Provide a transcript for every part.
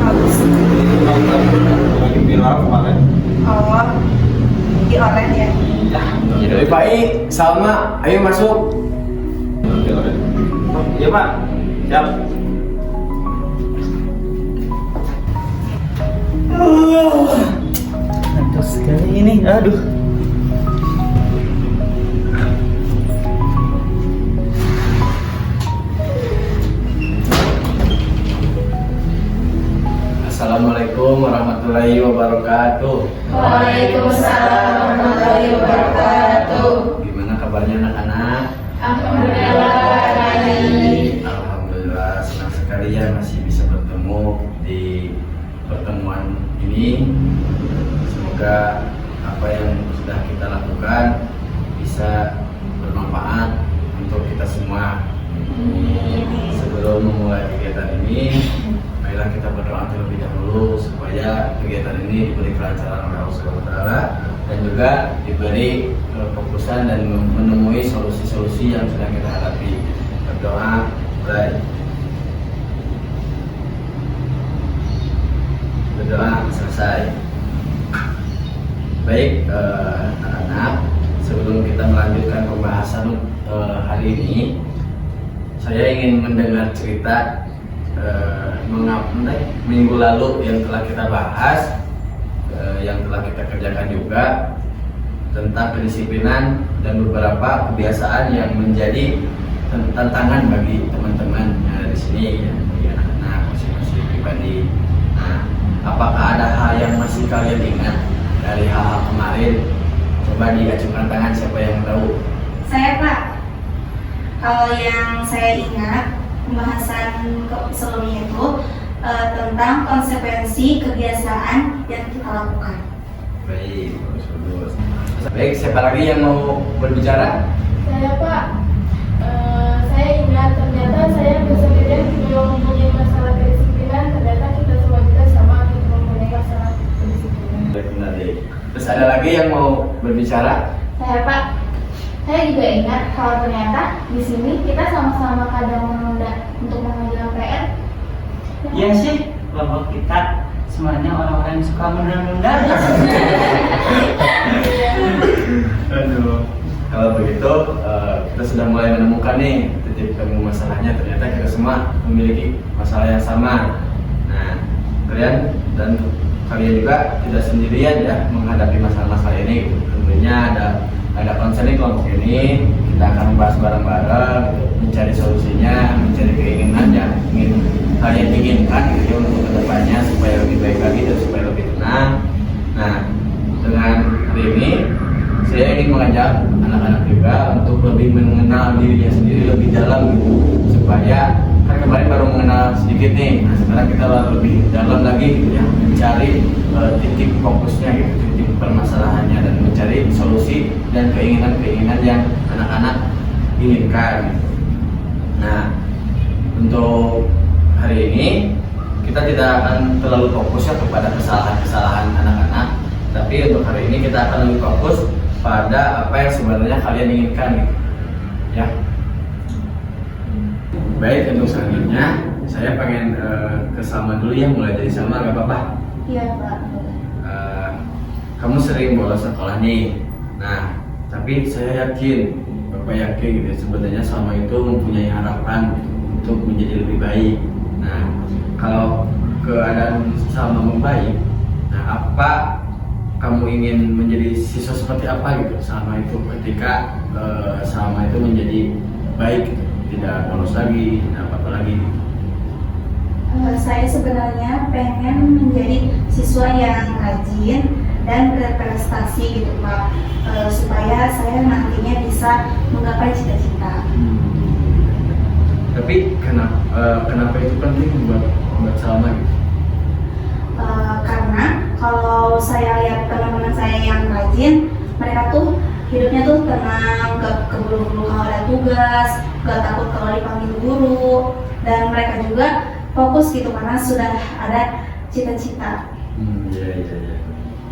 bagus. Lagi viral kemarin. Oh, di online ya. Ya, Lebih baik Salma, ayo masuk. Iya Pak, siap. Mantap sekali ini, aduh. Assalamualaikum warahmatullahi wabarakatuh. Waalaikumsalam warahmatullahi wabarakatuh. Gimana kabarnya anak-anak? Alhamdulillah. Alhamdulillah, senang sekali ya masih bisa bertemu di pertemuan ini. Semoga apa yang sudah kita lakukan bisa bermanfaat untuk kita semua. Sebelum memulai kegiatan ini, marilah kita berdoa terlebih dahulu supaya kegiatan ini diberi kelancaran oleh Allah Subhanahu wa Ta'ala dan juga diberi kefokusan dan menemui solusi-solusi yang sedang kita hadapi. Berdoa, mulai. Berdoa selesai. Baik, anak-anak, sebelum kita melanjutkan pembahasan hari ini, saya ingin mendengar cerita minggu lalu yang telah kita bahas, yang telah kita kerjakan juga tentang kedisiplinan dan beberapa kebiasaan yang menjadi tantangan bagi teman-teman yang ada di sini, ya, bagi anak-anak masing-masing pribadi. Nah, apakah ada hal yang masih kalian ingat dari hal-hal kemarin? Coba diacungkan tangan siapa yang tahu. Saya Pak, kalau yang saya ingat pembahasan sebelumnya itu tentang konsekuensi kebiasaan yang kita lakukan. Baik, bagus. Baik, siapa lagi yang mau berbicara? Saya Pak, saya ingat ternyata saya sendirian juga mempunyai masalah kedisiplinan. Ternyata kita semua juga sama gitu mempunyai masalah kedisiplinan. Benar, deh. Terus ada lagi yang mau berbicara? Saya Pak, saya juga ingat kalau ternyata di sini kita sama-sama kadang menunda untuk mengerjakan PR. Iya sih, kelompok kita semuanya orang-orang yang suka menunda-nunda. Aduh. Kalau begitu, kita sudah mulai menemukan nih titik temu masalahnya. Ternyata kita semua memiliki masalah yang sama. Nah, kalian juga tidak sendirian ya menghadapi masalah-masalah ini. Tentunya ada konsen di kelompok ini. Kita akan membahas bareng-bareng, mencari solusinya, mencari keinginan yang ingin kalian inginkan gitu untuk kedepannya supaya lebih baik lagi dan supaya lebih tenang. Nah, dengan hari ini saya ingin mengajak anak-anak juga untuk lebih mengenal dirinya sendiri lebih dalam gitu, supaya kan kemarin baru mengenal sedikit nih. Nah, sekarang kita lebih dalam lagi gitu ya, mencari titik fokusnya gitu, titik permasalahannya dan mencari solusi dan keinginan-keinginan yang anak-anak inginkan gitu. Nah, untuk hari ini kita tidak akan terlalu fokus ya kepada kesalahan-kesalahan anak-anak, tapi untuk hari ini kita akan lebih fokus pada apa yang sebenarnya kalian inginkan gitu. Ya. Baik, untuk selanjutnya saya pengen ke Salma dulu ya, mulai dari Salma, gak apa-apa? Iya Pak. Kamu sering bolos sekolah nih. Nah, tapi saya yakin, Bapak yakin gitu ya, sebenarnya Salma itu mempunyai harapan untuk menjadi lebih baik. Nah, kalau keadaan Salma membaik, nah apa kamu ingin menjadi siswa seperti apa gitu Salma itu ketika Salma itu menjadi baik gitu, tidak bolos lagi, tidak apa-apa lagi gitu. Saya sebenarnya pengen menjadi siswa yang rajin dan berprestasi gitu Pak, supaya saya nantinya bisa menggapai cita-cita. Tapi kenapa itu penting buat Salma gitu? Karena kalau saya lihat teman-teman saya yang rajin, mereka tuh hidupnya tuh tenang, gak keburu-buru kalau ada tugas, gak takut kalau dipanggil guru, dan mereka juga fokus gitu karena sudah ada cita-cita. Iya.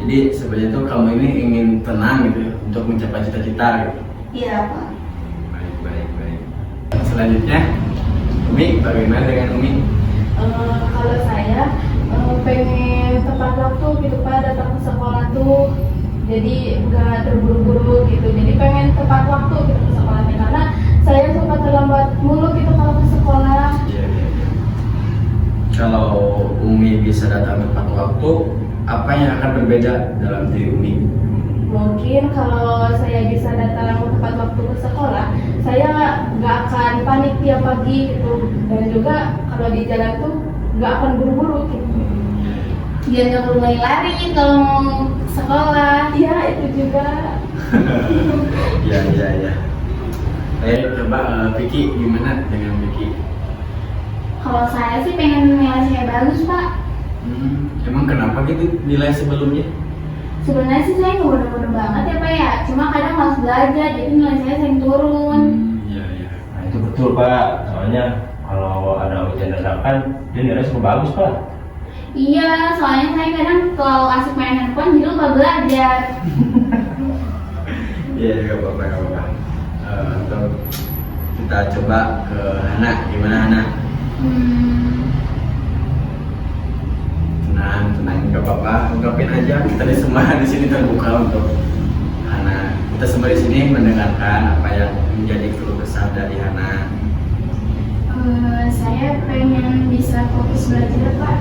Jadi sebenarnya tuh kamu ini ingin tenang gitu ya, untuk mencapai cita-cita gitu. Iya Pak. Baik. Selanjutnya, Umi, bagaimana dengan Umi? Kalau saya jadi nggak terburu-buru gitu. Jadi pengen tepat waktu gitu ke sekolahnya, karena saya suka terlambat mulu gitu kalau ke sekolah. Iya. Kalau Umi bisa datang tepat waktu, apa yang akan berbeda dalam diri Umi? Mungkin kalau saya bisa datang tepat waktu ke sekolah, saya nggak akan panik tiap pagi gitu, dan juga kalau di jalan tuh nggak akan buru-buru gitu. Biar nggak perlu lari kalau mau ke sekolah. Iya, itu juga. Iya. Coba Vicky, gimana dengan Vicky? Kalau saya sih pengen nilai saya bagus, Pak. Emang kenapa gitu nilai sebelumnya? Sebenarnya sih saya nggak bodoh-bodoh banget ya, Pak ya. Cuma kadang malas belajar, jadi nilai saya sering turun. Iya. Nah itu betul Pak, soalnya kalau ada ujian dadakan dia nilai super bagus Pak. Iya, soalnya saya kadang kalau asik main handphone jadi lupa belajar. Iya, gak apa-apa. Untuk kita coba ke Hana, gimana Hana? Tenang, gak apa-apa, ungkapin aja. Kita semua di sini terbuka untuk Hana. Kita semua di sini mendengarkan apa yang menjadi keluh kesah dari Hana. Saya pengen bisa fokus belajar, Pak.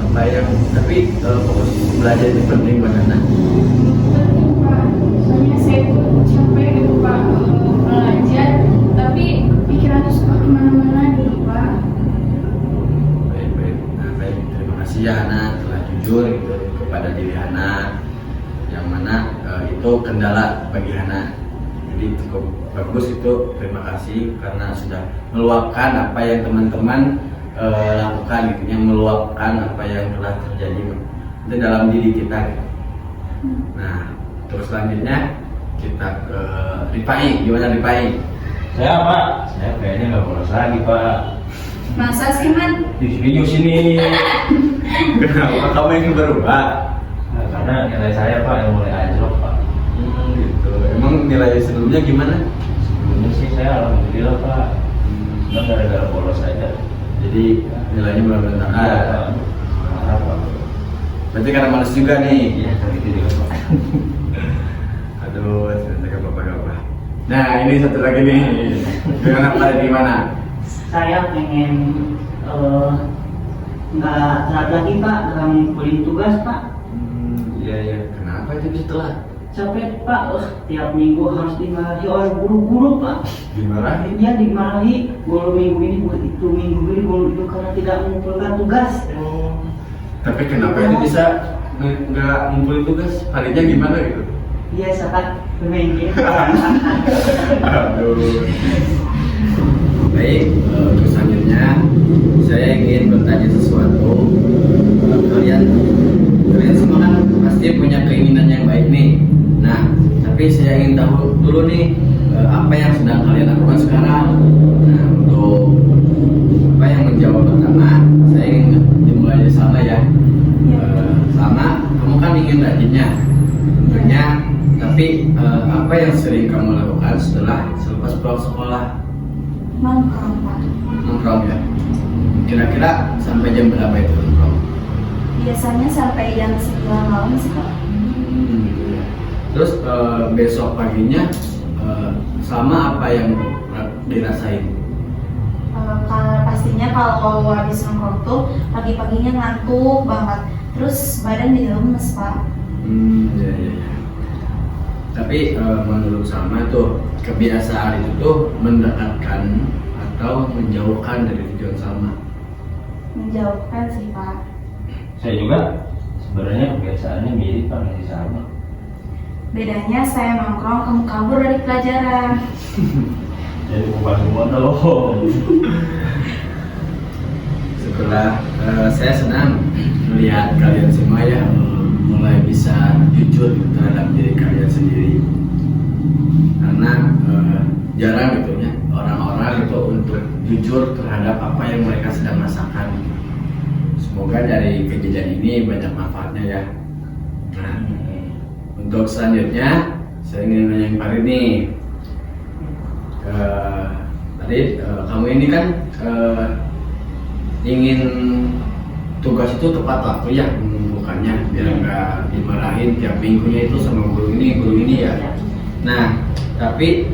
Apa yang, tapi fokus belajar itu penting buat Hana. Penting, Pak. Soalnya saya tuh capek gitu, Pak, belajar, tapi pikiran tuh suka kemana-mana gitu, Pak. Baik. Baik. Terima kasih ya Hana telah jujur gitu kepada diri Hana, yang mana itu kendala bagi Hana. Jadi cukup bagus itu, terima kasih karena sudah meluapkan apa yang teman-teman lakukan gitu, yang meluapkan apa yang telah terjadi itu dalam diri kita gitu. Nah, terus selanjutnya kita ke Ripai, gimana Ripai? Saya Pak, saya kayaknya nggak bolos lagi Pak. Masa sih, Man? Di sini. Kenapa kamu ingin berubah? Nah, karena nilai saya Pak yang mulai anjlok Pak. Gitu. Emang nilai sebelumnya gimana? Sebelumnya sih saya alhamdulillah Pak. Cuma gara-gara bolos aja. Jadi nilainya benar-benar Iya Pak. Marah Pak. Berarti karena males juga nih. Iya, gitu juga Pak. Aduh, ternyata gak apa-apa. Nah, ini satu lagi nih. Dengan apa di mana? Saya pengen nggak telat lagi Pak dalam ngumpulin tugas Pak. Iya. Kenapa itu bisa telat? Capek Pak, tiap minggu harus dimarahi oleh guru-guru Pak. Dimarahin? Iya, dimarahi. Guru minggu ini buat itu, minggu ini guru itu karena tidak mengumpulkan tugas. Tapi kenapa itu bisa nggak ngumpulin tugas? Harinya gimana gitu? Biasa Pak, pemain Aduh. Baik, terus selanjutnya saya ingin bertanya sesuatu. Kalian semua kan pasti punya keinginan yang baik nih. Nah, tapi saya ingin tahu dulu nih apa yang sedang kalian lakukan sekarang. Nah, untuk apa yang menjawab pertama, saya ingin dimulai dari sana ya. Sama, kamu kan ingin rajinnya, tentunya. Tapi apa yang sering kamu lakukan setelah selepas pulang sekolah? Nongkrong, Pak. Nongkrong ya. Kira-kira sampai jam berapa itu nongkrong? Biasanya sampai jam 9 malam sih, Pak. Terus besok paginya sama apa yang dirasain? Kalau pastinya kalau habis nongkrong tuh pagi-paginya ngantuk banget, terus badan jadi lemes, Pak. Iya. Tapi menurut Salma tuh kebiasaan itu tuh mendekatkan atau menjauhkan dari tujuan Salma? Menjauhkan sih, Pak. Saya juga sebenarnya kebiasaannya mirip Pak, masih sama. Bedanya saya nongkrong, kamu kabur dari pelajaran. Jadi bukan semua loh. Setelah saya senang melihat kalian semua ya mulai bisa jujur terhadap diri kalian sendiri, karena jarang gitu ya orang-orang itu untuk jujur terhadap apa yang mereka sedang rasakan. Semoga dari kejadian ini banyak manfaatnya ya. Nah, untuk selanjutnya saya ingin nanya Pak Rini. Tadi kamu ini kan ingin tugas itu tepat waktu ya, mengumpulkan masukannya biar nggak dimarahin tiap minggunya itu sama guru ini ya. Nah, tapi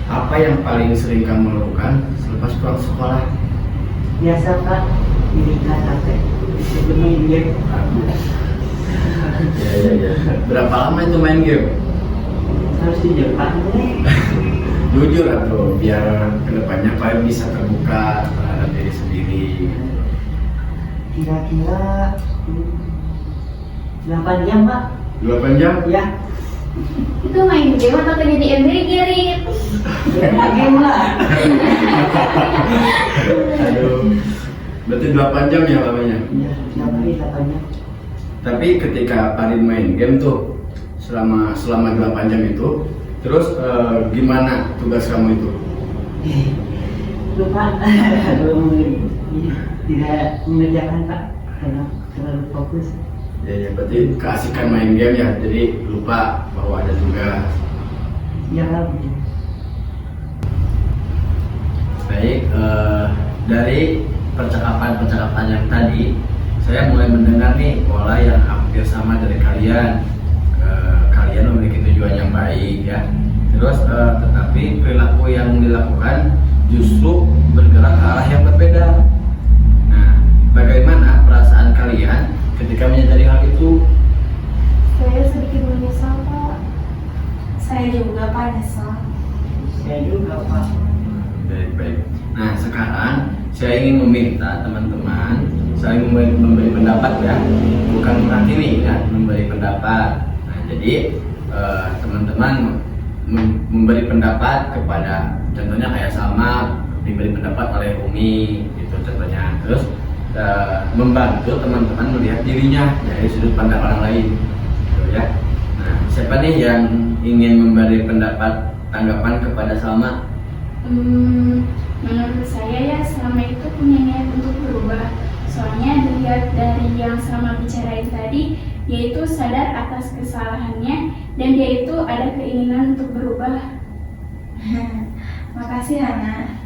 apa yang paling sering kamu lakukan selepas pulang sekolah? Biasa Pak, ini kan sampai sebelum game. Ya. Berapa lama itu main game? Harus di Jepang nih. Jujur atau biar kedepannya kalian bisa terbuka terhadap diri sendiri. Kira-kira 8 jam Pak. 8 jam? Ya, Itu main game atau jadi MBG, Rit? game lah. Aduh, berarti 8 jam ya lamanya? Ya, tiap hari 8 jam. Tapi ketika Parin main game tuh selama 8 jam itu, terus gimana tugas kamu itu? Lupa, tidak mengerjakan Pak, karena terlalu fokus. Ya, berarti keasikan main game ya, jadi lupa bahwa ada tugas. Ya Pak. Baik, dari percakapan yang tadi, saya mulai mendengar nih pola yang hampir sama dari kalian. Kalian memiliki tujuan yang baik ya. Terus, tetapi perilaku yang dilakukan justru bergerak ke arah yang berbeda. Nah, bagaimana perasaan kalian ketika menyadari hal itu? Saya sedikit menyesal, Pak. Saya juga Pak nyesel. Saya juga Pak. Baik. Nah, sekarang saya ingin meminta teman-teman saling memberi pendapat ya, bukan menghakimi ya, memberi pendapat. Nah, jadi teman-teman memberi pendapat kepada, contohnya kayak Salma diberi pendapat oleh Umi gitu contohnya. Terus membantu teman-teman melihat dirinya dari sudut pandang orang lain gitu ya. Nah, siapa nih yang ingin memberi pendapat tanggapan kepada Salma? Menurut saya ya Salma itu punya niat untuk berubah. Soalnya dilihat dari yang Salma bicarain tadi, yaitu sadar atas kesalahannya dan dia itu ada keinginan untuk berubah. Makasih Hana.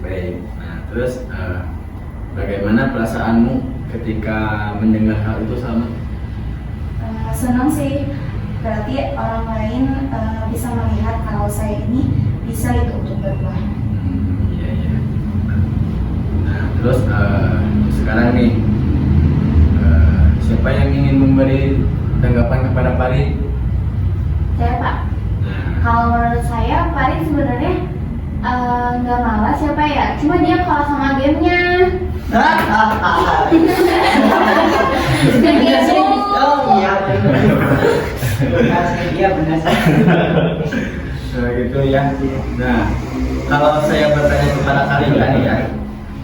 Baik. Nah, terus bagaimana perasaanmu ketika mendengar hal itu Salma? Senang sih, berarti orang lain bisa melihat kalau saya ini bisa itu untuk berubah. Iya. Nah, terus sekarang nih, siapa yang ingin memberi tanggapan kepada Pari? Saya, Pak. Nah, Kalau menurut saya, Farid sebenarnya nggak malas ya Pak ya. Cuma dia kalah sama gamenya. Benar sih. Oh iya benar. Iya benar. gitu ya. Nah, kalau saya bertanya kepada kalian ya,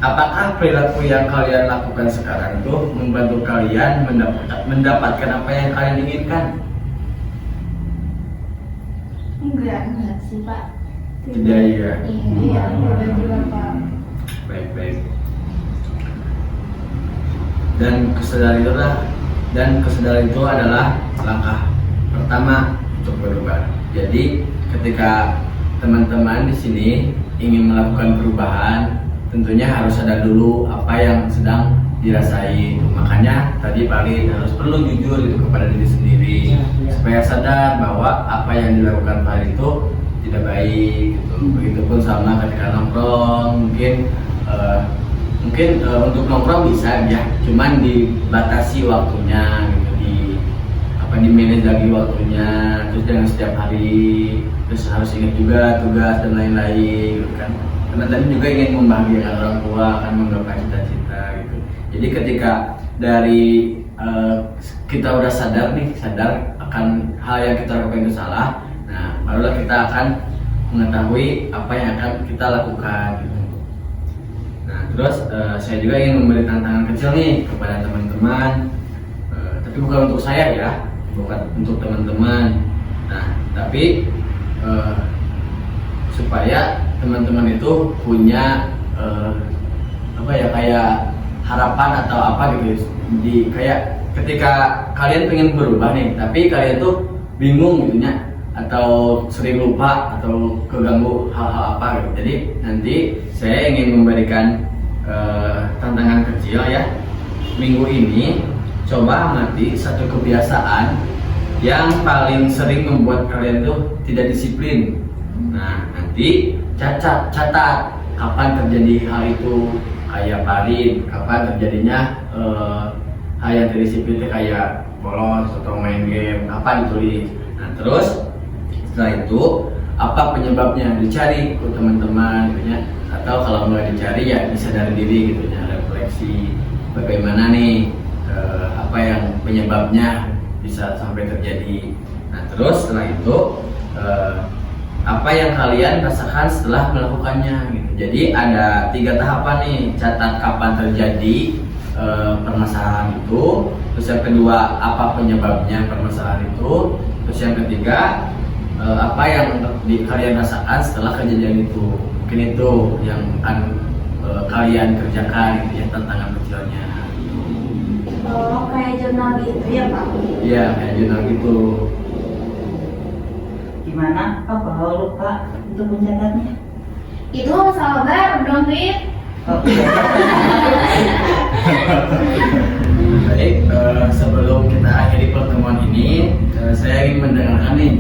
apakah perilaku yang kalian lakukan sekarang itu membantu kalian mendapatkan apa yang kalian inginkan? Enggak sih Pak. Tidak ya. Iya, enggak juga Pak. Baik. Dan kesadaran itu adalah langkah pertama untuk berubah. Jadi ketika teman-teman di sini ingin melakukan perubahan, tentunya harus sadar dulu apa yang sedang dirasain. Makanya tadi Pak Lin harus perlu jujur itu kepada diri sendiri, supaya sadar bahwa apa yang dilakukan Pak Lin itu tidak baik gitu. Begitupun sama ketika nongkrong, mungkin untuk nongkrong bisa ya, cuman dibatasi waktunya gitu, di manage lagi waktunya, terus jangan setiap hari, terus harus ingat juga tugas dan lain-lain gitu kan. Karena tadi juga ingin membahagiakan orang tua, akan menggapai cita-cita gitu. Jadi ketika dari kita udah sadar akan hal yang kita lakukan itu salah, nah barulah kita akan mengetahui apa yang akan kita lakukan gitu. Nah terus saya juga ingin memberi tantangan kecil nih kepada teman-teman, tapi bukan untuk saya ya, bukan untuk teman-teman. Nah tapi supaya teman-teman itu punya kayak harapan atau apa gitu, kayak ketika kalian pengen berubah nih, tapi kalian tuh bingung gitu nya, atau sering lupa atau keganggu hal-hal apa gitu. Jadi nanti saya ingin memberikan tantangan kecil ya, minggu ini coba amati satu kebiasaan yang paling sering membuat kalian tuh tidak disiplin. Nah, nanti catat kapan terjadi hal itu, kayak Farid, kapan terjadinya hal yang tidak disiplin itu kayak bolos atau main game, kapan ditulis. Nah, terus setelah itu apa penyebabnya dicari ke teman-teman gitu ya. Atau kalau mulai dicari ya disadari diri gitu ya, refleksi bagaimana nih apa yang penyebabnya bisa sampai terjadi. Nah, terus setelah itu apa yang kalian rasakan setelah melakukannya gitu. Jadi ada 3 tahapan nih, catat kapan terjadi permasalahan itu, terus yang kedua apa penyebabnya permasalahan itu, terus yang ketiga apa yang kalian rasakan setelah kejadian itu. Mungkin itu yang akan kalian kerjakan gitu ya, tantangan kecilnya. Oh, kayak jurnal gitu ya Pak? Iya, kayak jurnal gitu. Gimana? Apa lupa untuk mencatatnya? Itu sabar dong, Fit. Oh, iya. Baik, sebelum kita akhiri pertemuan ini, saya ingin mendengarkan nih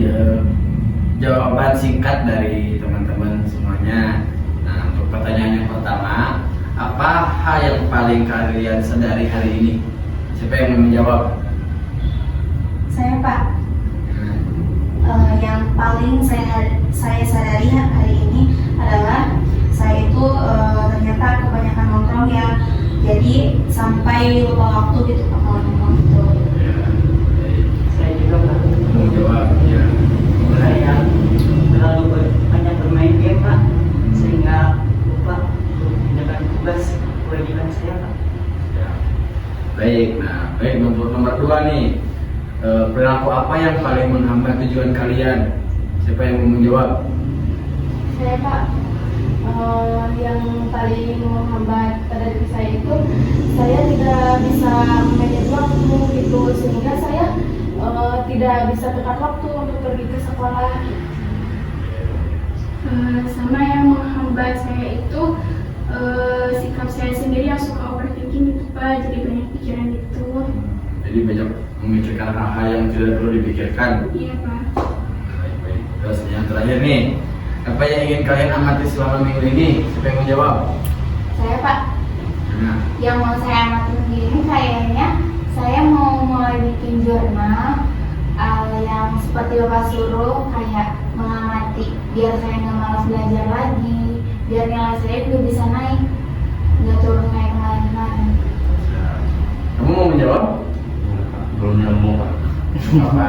jawaban singkat dari teman-teman semuanya. Nah, untuk pertanyaan yang pertama, apa hal yang paling kalian sadari hari ini? Siapa yang mau menjawab? Saya Pak. Yang paling saya sadari hari ini adalah saya itu ternyata kebanyakan nongkrong ya, jadi sampai lupa waktu gitu Pak kalau nongkrong itu. Ya, baik. Saya juga Pak. Mau jawab? Ya. Saya terlalu banyak bermain game Pak, sehingga lupa untuk menjalankan tugas kewajiban saya Pak. Ya. Baik, nah baik untuk nomor 2 nih, perilaku apa yang paling menghambat tujuan kalian? Siapa yang mau menjawab? Saya Pak, yang paling menghambat pada diri saya itu saya tidak bisa manage waktu gitu, sehingga saya tidak bisa tepat waktu untuk pergi ke sekolah. Sama yang menghambat saya itu sikap saya sendiri yang suka overthinking gitu Pak, jadi banyak pikiran gitu. Jadi banyak memikirkan hal-hal yang tidak perlu dipikirkan. Iya Pak. Baik. Terus yang terakhir nih, apa yang ingin kalian amati selama minggu ini? Siapa yang menjawab? Saya Pak, Nah, yang mau saya amatin ini kayaknya saya mau mulai bikin jurnal yang seperti Bapak suruh, kayak mengamati biar saya nggak malas belajar lagi, biar nilai saya juga bisa naik, nggak turun kayak kemarin-kemarin. kamu mau menjawab? Belum nyambung Pak. Apa?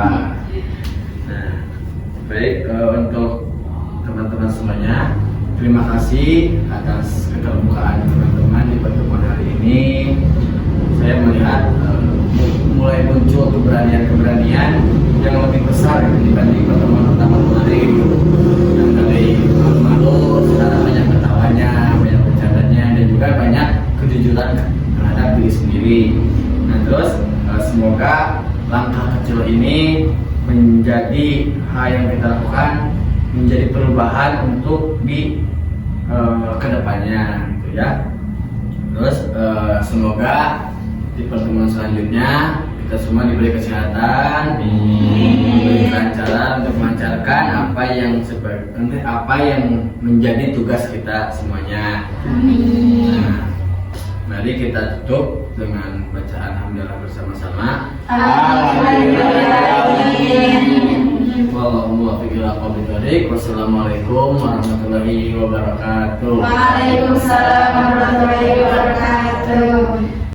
Nah, baik, untuk teman-teman semuanya, terima kasih atas keterbukaan teman-teman di pertemuan hari ini. Saya melihat mulai muncul keberanian-keberanian yang lebih besar dibanding pertemuan pertama kemarin. Yang dari malu, sekarang banyak ketawanya, banyak bercandanya, dan juga banyak kejujuran terhadap diri sendiri. Nah, terus semoga langkah kecil ini menjadi hal yang kita lakukan, menjadi perubahan untuk di kedepannya gitu ya. Terus semoga di pertemuan selanjutnya kita semua diberi kesehatan, diberi kelancaran untuk melancarkan apa yang menjadi tugas kita semuanya. Nah, mari kita tutup dengan bacaan hamdalah bersama-sama. Wassalamualaikum warahmatullahi wabarakatuh. Waalaikumsalam warahmatullahi wabarakatuh.